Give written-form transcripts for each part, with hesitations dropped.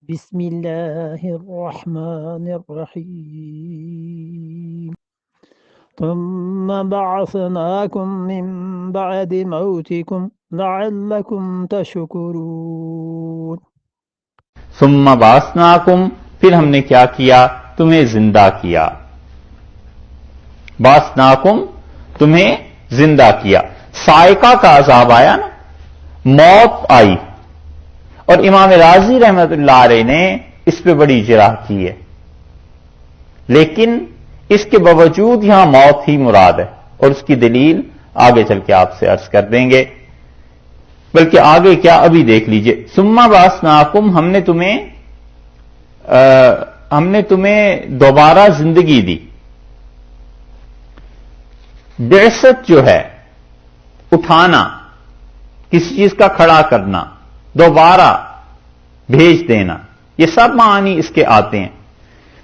بسم الله الرحمن الرحيم ثم بعثناكم من بعد موتكم لعلكم تشكرون ثم بعثناکم، پھر ہم نے کیا کیا؟ تمہیں زندہ کیا. بعثناکم، تمہیں زندہ کیا. صاعقہ کا عذاب آیا نا، موت آئی، اور امام رازی رحمت اللہ علیہ نے اس پہ بڑی جرح کی ہے، لیکن اس کے باوجود یہاں موت ہی مراد ہے، اور اس کی دلیل آگے چل کے آپ سے عرض کر دیں گے. بلکہ آگے کیا ابھی دیکھ لیجئے. ثم بعثناکم، ہم نے تمہیں دوبارہ زندگی دی. بعثت جو ہے اٹھانا، کسی چیز کا کھڑا کرنا، دوبارہ بھیج دینا، یہ سب معانی اس کے آتے ہیں.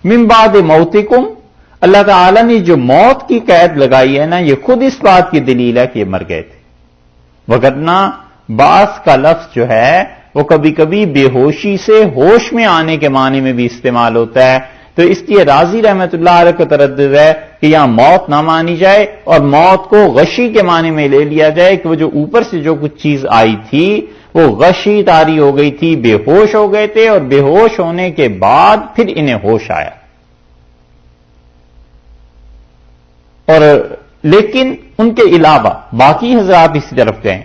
من بعد موتکم، اللہ تعالی نے جو موت کی قید لگائی ہے نا، یہ خود اس بات کی دلیل ہے کہ یہ مر گئے تھے. وگرنہ بعث کا لفظ جو ہے وہ کبھی کبھی بے ہوشی سے ہوش میں آنے کے معنی میں بھی استعمال ہوتا ہے. تو اس لیے رازی رحمت اللہ علیہ کو تردد ہے کہ یہاں موت نہ مانی جائے اور موت کو غشی کے معنی میں لے لیا جائے کہ وہ جو اوپر سے جو کچھ چیز آئی تھی وہ غشی طاری ہو گئی تھی، بے ہوش ہو گئے تھے، اور بے ہوش ہونے کے بعد پھر انہیں ہوش آیا. اور لیکن ان کے علاوہ باقی حضرات اسی طرف گئے،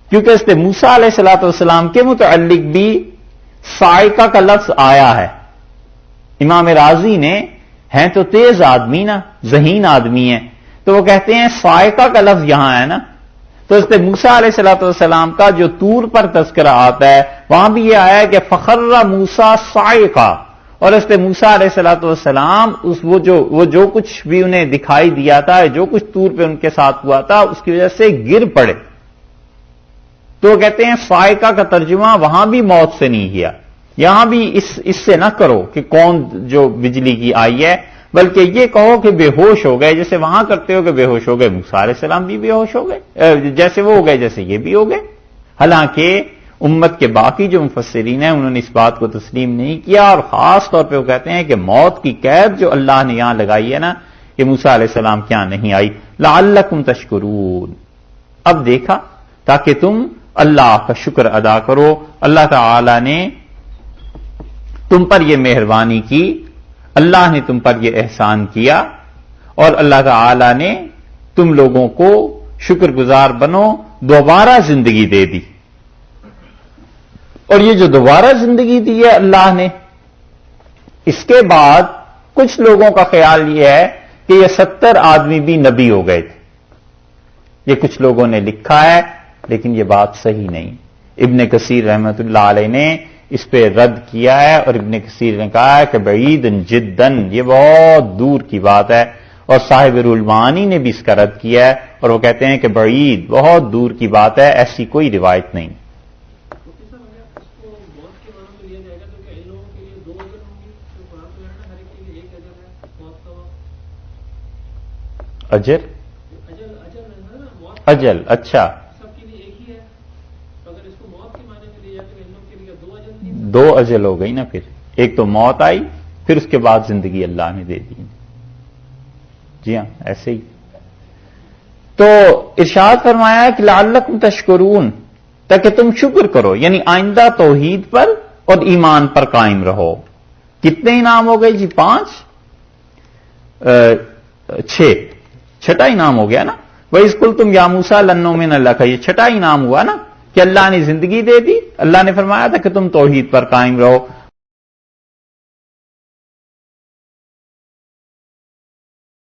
کیونکہ اس نے موسیٰ علیہ الصلوۃ والسلام کے متعلق بھی صاعقہ کا لفظ آیا ہے. امام رازی نے، ہیں تو تیز آدمی نا، ذہین آدمی ہیں، تو وہ کہتے ہیں صاعقہ کا لفظ یہاں ہے نا، تو اس نے موسیٰ علیہ الصلوۃ والسلام کا جو طور پر تذکرہ آتا ہے وہاں بھی یہ آیا ہے کہ فخر موسیٰ صاعقہ، اور اس نے موسیٰ علیہ الصلوۃ والسلام وہ جو کچھ بھی انہیں دکھائی دیا تھا، جو کچھ طور پہ ان کے ساتھ ہوا تھا، اس کی وجہ سے گر پڑے. تو کہتے ہیں صاعقہ کا ترجمہ وہاں بھی موت سے نہیں کیا، یہاں بھی اس سے نہ کرو کہ کون جو بجلی کی آئی ہے، بلکہ یہ کہو کہ بے ہوش ہو گئے، جیسے وہاں کرتے ہو کہ بے ہوش ہو گئے. موسیٰ علیہ السلام بھی بے ہوش ہو گئے، جیسے وہ ہو گئے جیسے یہ بھی ہو گئے. حالانکہ امت کے باقی جو مفسرین ہیں انہوں نے اس بات کو تسلیم نہیں کیا، اور خاص طور پہ وہ کہتے ہیں کہ موت کی قید جو اللہ نے یہاں لگائی ہے نا، کہ موسیٰ علیہ السلام کیا نہیں آئی. لعلکم تشکرون، اب دیکھا تاکہ تم اللہ کا شکر ادا کرو. اللہ تعالی نے تم پر یہ مہربانی کی، اللہ نے تم پر یہ احسان کیا، اور اللہ تعالی نے تم لوگوں کو شکر گزار بنو، دوبارہ زندگی دے دی. اور یہ جو دوبارہ زندگی دی ہے اللہ نے، اس کے بعد کچھ لوگوں کا خیال یہ ہے کہ یہ 70 آدمی بھی نبی ہو گئے تھے. یہ کچھ لوگوں نے لکھا ہے، لیکن یہ بات صحیح نہیں. ابن کثیر رحمت اللہ علیہ نے اس پہ رد کیا ہے، اور ابن کثیر نے کہا ہے کہ بعید جدن، یہ بہت دور کی بات ہے. اور صاحب روح المعانی نے بھی اس کا رد کیا ہے، اور وہ کہتے ہیں کہ بعید، بہت دور کی بات ہے، ایسی کوئی روایت نہیں. اجر اجل، اچھا، دو اجل ہو گئی نا. پھر ایک تو موت آئی، پھر اس کے بعد زندگی اللہ نے دے دی. جی ہاں، ایسے ہی. تو ارشاد فرمایا کہ لعلکم تشکرون، تاکہ تم شکر کرو، یعنی آئندہ توحید پر اور ایمان پر قائم رہو. کتنے انعام ہو گئے جی؟ 5 6، چھٹا انعام ہو گیا نا. وَإِذْ قُلْتُمْ يَا مُوسَىٰ لَن نُّؤْمِنَ لَكَ، یہ چھٹا انعام ہوا نا، کہ اللہ نے زندگی دے دی. اللہ نے فرمایا تھا کہ تم توحید پر قائم رہو.